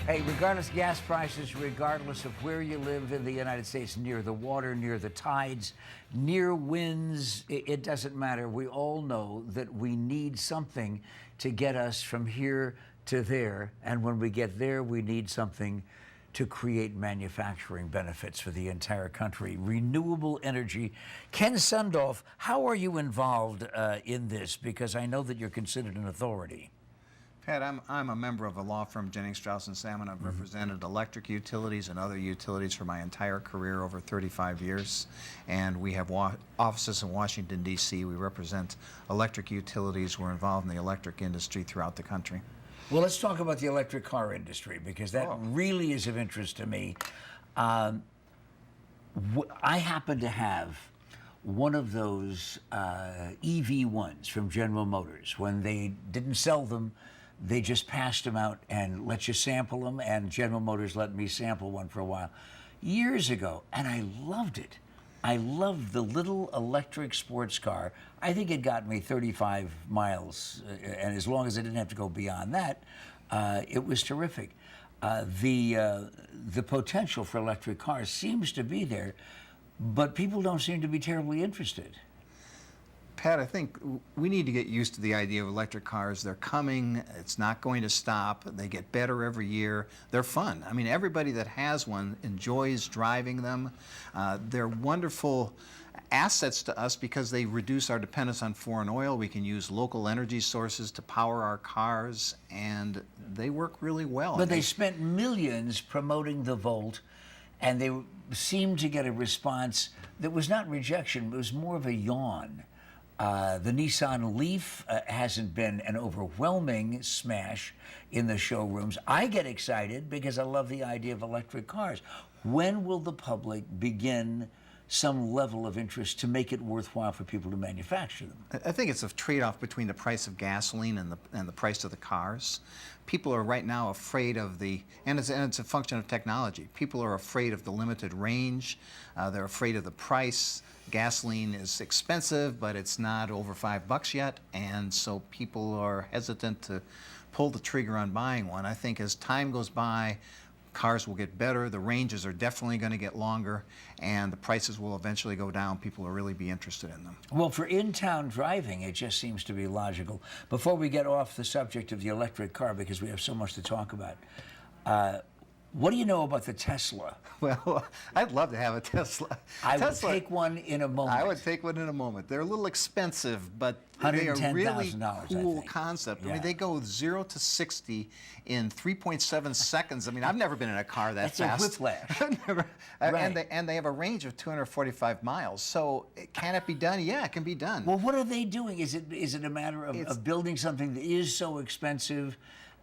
Hey, regardless of gas prices, regardless of where you live in the United States, near the water, near the tides, near winds, it doesn't matter. We all know that we need something to get us from here to there. And when we get there, we need something to create manufacturing benefits for the entire country. Renewable energy. Ken Sundlof, how are you involved in this? Because I know that you're considered an authority. Pat, I'm a member of a law firm, Jennings Strouss and Salmon. I've represented electric utilities and other utilities for my entire career, over 35 years. And we have offices in Washington, D.C. We represent electric utilities. We're involved in the electric industry throughout the country. Well, let's talk about the electric car industry, because that really is of interest to me. I happen to have one of those EV ones from General Motors. When they didn't sell them, they just passed them out and let you sample them, and General Motors let me sample one for a while years ago, and I loved it. I loved the little electric sports car. I think it got me 35 miles, and as long as I didn't have to go beyond that, it was terrific. The potential for electric cars seems to be there, but people don't seem to be terribly interested. Pat, I think we need to get used to the idea of electric cars. They're coming. It's not going to stop. They get better every year. They're fun. I mean, everybody that has one enjoys driving them. They're wonderful assets to us because they reduce our dependence on foreign oil. We can use local energy sources to power our cars, and they work really well. But they spent millions promoting the Volt, and they seemed to get a response that was not rejection, but was more of a yawn. The Nissan Leaf hasn't been an overwhelming smash in the showrooms. I get excited because I love the idea of electric cars. When will the public begin some level of interest to make it worthwhile for people to manufacture them? I think it's a trade-off between the price of gasoline and the price of the cars. People are right now afraid of and it's a function of technology. People are afraid of the limited range. They're afraid of the price. Gasoline is expensive, but it's not over $5 yet, and so people are hesitant to pull the trigger on buying one. I think as time goes by, cars will get better, the ranges are definitely going to get longer, and the prices will eventually go down. People will really be interested in them. Well, for in-town driving, it just seems to be logical. Before we get off the subject of the electric car, because we have so much to talk about, what do you know about the Tesla? Well, I'd love to have a Tesla. I would take one in a moment. I would take one in a moment. They're a little expensive, but they are really cool concept. Yeah. I mean, they go 0 to 60 in 3.7 seconds. I mean, I've never been in a car that fast. That's a whiplash. Never. Right. And they have a range of 245 miles. So can it be done? Yeah, it can be done. Well, what are they doing? Is it a matter of building something that is so expensive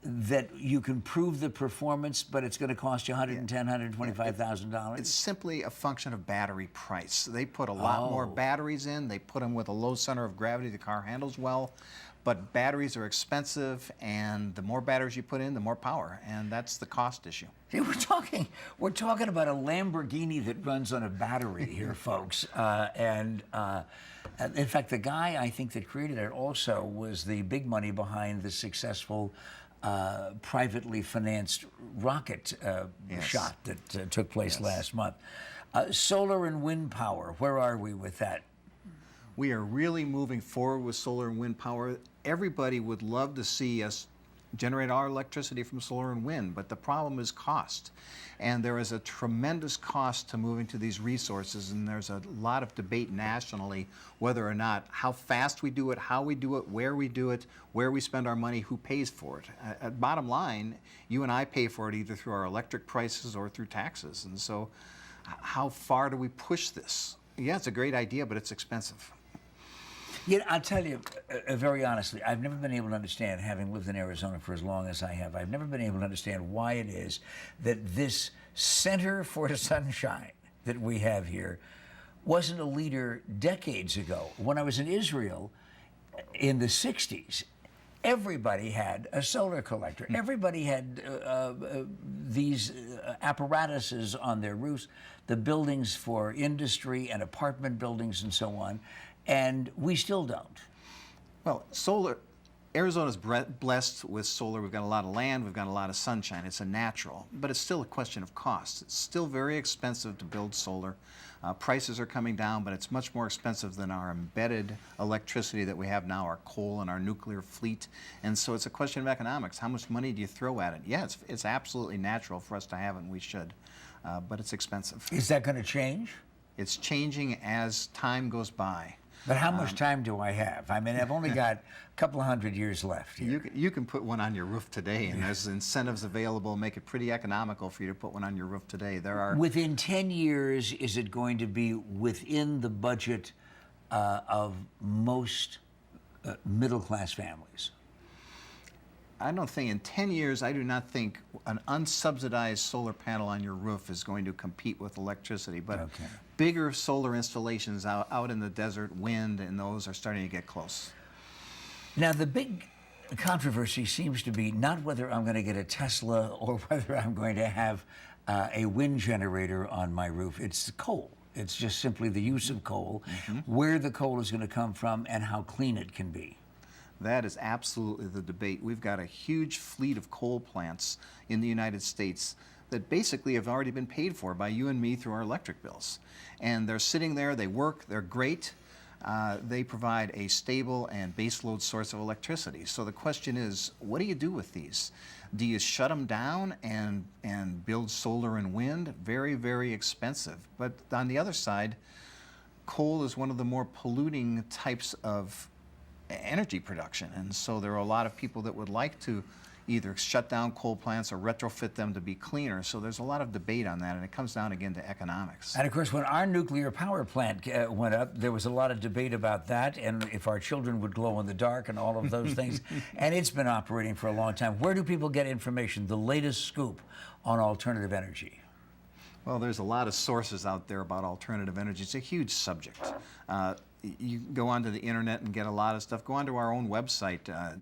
that you can prove the performance, but it's going to cost you $110,000, $125,000? It's simply a function of battery price. They put a lot more batteries in. They put them with a low center of gravity. The car handles well, but batteries are expensive, and the more batteries you put in, the more power, and that's the cost issue. See, we're talking about a Lamborghini that runs on a battery here, folks, and in fact, the guy I think that created it also was the big money behind the successful privately financed rocket shot that took place last month. Solar and wind power, where are we with that? We are really moving forward with solar and wind power. Everybody would love to see us generate our electricity from solar and wind, but the problem is cost. And there is a tremendous cost to moving to these resources, and there's a lot of debate nationally whether or not how fast we do it, how we do it, where we spend our money, who pays for it. Bottom line, you and I pay for it either through our electric prices or through taxes. And so how far do we push this? Yeah, it's a great idea, but it's expensive. Yeah, I'll tell you very honestly, I've never been able to understand, having lived in Arizona for as long as I have, I've never been able to understand why it is that this Center for Sunshine that we have here wasn't a leader decades ago. When I was in Israel in the 60s, everybody had a solar collector. Everybody had these apparatuses on their roofs, the buildings for industry and apartment buildings and so on, and we still don't. Well, solar Arizona's blessed with solar. We've got a lot of land, we've got a lot of sunshine. It's a natural, but it's still a question of cost. It's still very expensive to build solar. Prices are coming down, but it's much more expensive than our embedded electricity that we have now, our coal and our nuclear fleet. And so it's a question of economics. How much money do you throw at it? Yeah, it's absolutely natural for us to have it, and we should, but it's expensive. Is that going to change? It's changing as time goes by. But how much time do I have? I mean, I've only got a couple of 100 years left here. You can put one on your roof today, and there's incentives available, make it pretty economical for you to put one on your roof today. There are. Within 10 years, is it going to be within the budget of most middle-class families? I don't think in 10 years, I do not think an unsubsidized solar panel on your roof is going to compete with electricity. But Okay. bigger solar installations out in the desert, wind, and those are starting to get close. Now, the big controversy seems to be not whether I'm going to get a Tesla or whether I'm going to have a wind generator on my roof. It's the coal. It's just simply the use of coal, where the coal is going to come from, and how clean it can be. That is absolutely the debate. We've got a huge fleet of coal plants in the United States that basically have already been paid for by you and me through our electric bills. And they're sitting there, they work, they're great. They provide a stable and baseload source of electricity. So the question is, what do you do with these? Do you shut them down and build solar and wind? Very, very expensive. But on the other side, coal is one of the more polluting types of energy production, and so there are a lot of people that would like to either shut down coal plants or retrofit them to be cleaner. So there's a lot of debate on that, and it comes down again to economics. And of course, when our nuclear power plant went up, there was a lot of debate about that and if our children would glow in the dark and all of those things. And it's been operating for a long time. Where do people get information, the latest scoop on alternative energy? Well, there's a lot of sources out there about alternative energy. It's a huge subject. You go onto the internet and get a lot of stuff. Go onto our own website,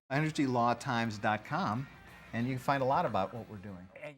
energylawtimes.com, and you can find a lot about what we're doing.